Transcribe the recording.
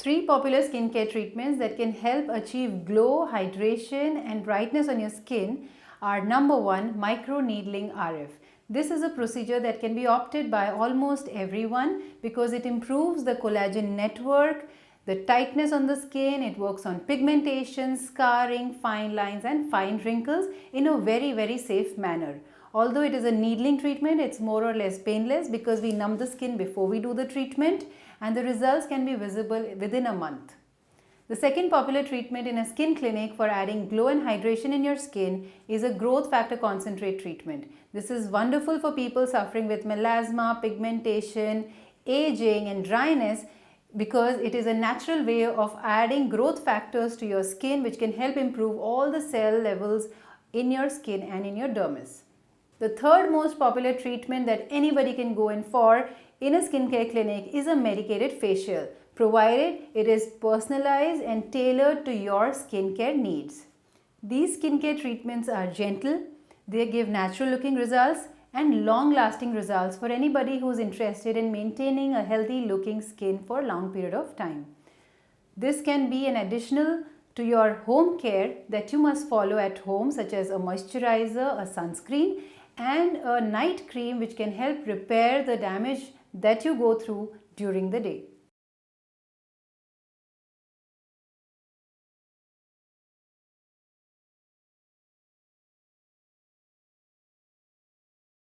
Three popular skincare treatments that can help achieve glow, hydration and brightness on your skin are: number 1, microneedling RF. This is a procedure that can be opted by almost everyone because it improves the collagen network, the tightness on the skin. It works on pigmentation, scarring, fine lines and fine wrinkles in a very safe manner. Although it is a needling treatment, it's more or less painless because we numb the skin before we do the treatment, and the results can be visible within a month. The second popular treatment in a skin clinic for adding glow and hydration in your skin is a growth factor concentrate treatment. This is wonderful for people suffering with melasma, pigmentation, aging and dryness because it is a natural way of adding growth factors to your skin which can help improve all the cell levels in your skin and in your dermis. The third most popular treatment that anybody can go in for in a skincare clinic is a medicated facial, provided it is personalized and tailored to your skincare needs. These skincare treatments are gentle, they give natural looking results and long lasting results for anybody who is interested in maintaining a healthy looking skin for a long period of time. This can be an additional to your home care that you must follow at home, such as a moisturizer, a sunscreen and a night cream which can help repair the damage that you go through during the day.